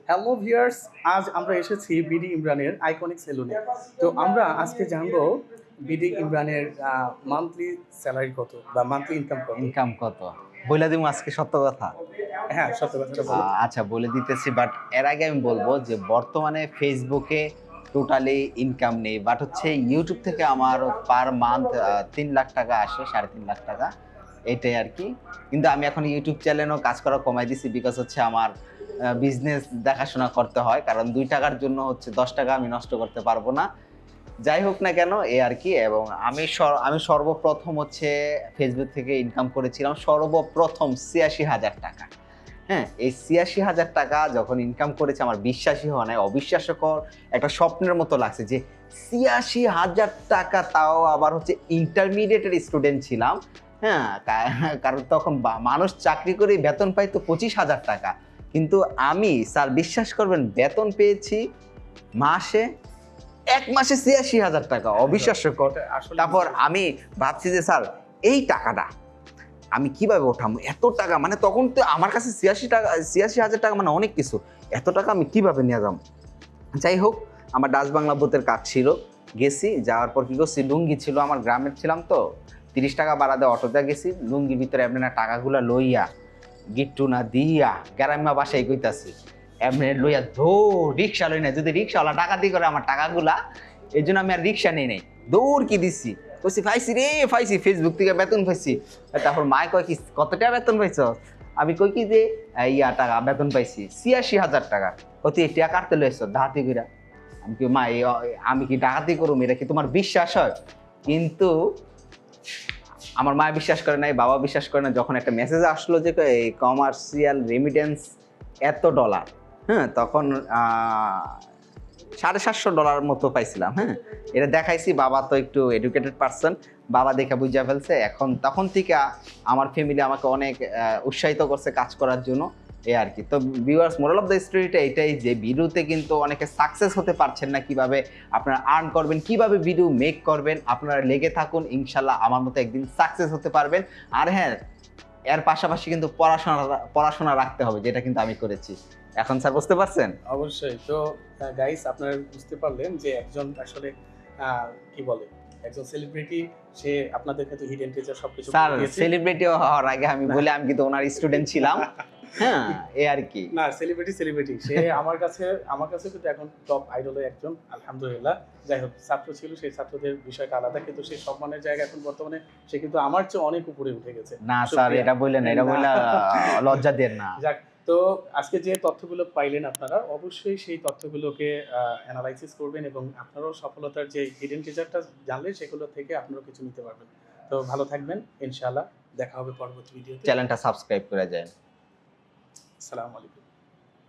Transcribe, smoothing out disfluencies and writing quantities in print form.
Hello viewers, আজ আমরা এসেছি বিডি ইমরানের আইকনিক সেলুনে। তো আমরা আজকে জানবো বিডি ইমরানের মান্থলি স্যালারি কত বা মান্থলি ইনকাম কত। ইনকাম কত বলে দিব আজকে সত্য কথা। হ্যাঁ, সত্য কথাটা বলো। আচ্ছা বলে দিতেছি, বাট এর আগে আমি বলবো যে বর্তমানে ফেসবুকে টোটালি ইনকাম নেই, বাট হচ্ছে ইউটিউব থেকে আমার পার মান্থ 3 লাখ টাকা আসে, 3.5 লাখ টাকা, এটাই আর কি। কিন্তু আমি এখন ইউটিউব চ্যানেলও কাজ করা কমাই দিছি, বিকজ হচ্ছে আমার বিজনেস দেখাশোনা করতে হয়, কারণ 2 টাকার জন্য হচ্ছে 10 টাকা আমি নষ্ট করতে পারবো না। যাই হোক না কেন, এ আর কি। এবং আমি সর্বপ্রথম হচ্ছে ফেসবুক থেকে ইনকাম করেছিলাম সর্বপ্রথম 86,000 টাকা। হ্যাঁ, এই 86,000 টাকা যখন ইনকাম করেছে আমার বিশ্বাসই হয় না, অবিশ্বাস্যকর একটা স্বপ্নের মতো লাগছে যে 86,000 টাকা, তাও আবার হচ্ছে ইন্টারমিডিয়েটের স্টুডেন্ট ছিলাম। হ্যাঁ, কারণ তখন মানুষ চাকরি করে বেতন পাইতো 25,000 টাকা, কিন্তু আমি স্যার বিশ্বাস করবেন বেতন পেয়েছি মাসে 1 মাসে 86,000 টাকা, অবিশ্বাস্যকর। তারপর আমি ভাবছি যে স্যার এই টাকাটা আমি কিভাবে ওঠাবো, এত টাকা, মানে তখন তো আমার কাছে 86,000 টাকা মানে অনেক কিছু, এত টাকা আমি কিভাবে নিয়ে যাবো। যাই হোক, আমার ডাচ বাংলা বুথের কাজ ছিল, গেছি, যাওয়ার পর কি করছি, লুঙ্গি ছিল, আমার গ্রামের ছিলাম তো, 30 টাকা ভাড়া দিয়ে অটোতে গেছি, লুঙ্গির ভিতরে এমনি না টাকাগুলা লইয়া গিট্টু না দিয়া গ্রাম্য বাসায় কইতাছি, এমনি লইয়া রিক্সা লই না, যদি রিক্সাওয়ালা টাকা দিয়ে করে আমার টাকাগুলা, এই জন্য আমি আর রিক্সা নেই নাই, দৌড় কি দিচ্ছি, কইছি পাইছি রে পাইছি, ফেসবুক থেকে বেতন পাইছি। তারপর মায় কয় কি কত টাকা বেতন পাইছ, আমি কই কি যে টাকা বেতন পাইছি 86,000 টাকা। কত টাকা কাটতে লইছ ডাকাতি কইরা। আমি কি মা আমি কি ডাকাতি করুম, এটা কি তোমার বিশ্বাস হয়? কিন্তু আমার মা বিশ্বাস করে নাই, বাবা বিশ্বাস করে না। যখন একটা মেসেজ আসলো যে এই কমার্শিয়াল রেমিটেন্স $এত, হ্যাঁ, তখন $750 মতো পাইছিলাম। হ্যাঁ, এটা দেখাইছি, বাবা তো একটু এডুকেটেড পারসন, বাবা দেখে বুঝা ফেলছে। তখন থেকে আমার ফ্যামিলি আমাকে অনেক উৎসাহিত করছে কাজ করার জন্য, এই আর কি। তো ভিউয়ার্স, মোরাল অফ দ্য স্টোরিটা এটাই যে ভিডিওতে কিন্তু অনেকে সাকসেস হতে পারছেন না, কিভাবে আপনারা আর্ন করবেন, কিভাবে ভিডিও মেক করবেন, আপনারা লেগে থাকুন, ইনশাল্লাহ আমার মতো একদিন সাকসেস হতে পারবেন। আর হ্যাঁ, এর পাশাপাশি কিন্তু পড়াশোনা রাখতে হবে, যেটা কিন্তু আমি করেছি। এখন স্যার বুঝতে পারছেন? অবশ্যই। তো গাইস, আপনারা বুঝতে পারলেন যে একজন আসলে কি বলে, একজন সেলিব্রিটি, সে আপনাদেরকে তো হিডেন টিচার সবকিছু স্যার দিয়েছে। সেলিব্রিটি হওয়ার আগে আমি বলে আমি কিন্তু ওনার স্টুডেন্ট ছিলাম। হ্যাঁ, এই আর কি। না, সেলিব্রিটি সে আমার কাছে কিন্তু এখন টপ আইডলের একজন, আলহামদুলিল্লাহ। যাই হোক, ছাত্র ছিল, সেই ছাত্রদের বিষয়টা আলাদা, কিন্তু সেই সম্মানের জায়গা এখন বর্তমানে সে কিন্তু আমার চেয়ে অনেক উপরে উঠে গেছে। না স্যার, এটা বললেন না, এটা বললে লজ্জা দেন না। যাক, তো আজকে যে তথ্যগুলো পাইলেন আপনারা, অবশ্যই সেই তথ্যগুলোকে অ্যানালাইসিস করবেন এবং আপনারাও সফলতার যে হিডেন টিচারটা জানলে সেগুলো থেকে আপনারাও কিছু নিতে পারবেন। তো ভালো থাকবেন, ইনশাআল্লাহ দেখা হবে পরবর্তী ভিডিওতে। চ্যানেলটা সাবস্ক্রাইব করে যায়। আসসালামু আলাইকুম।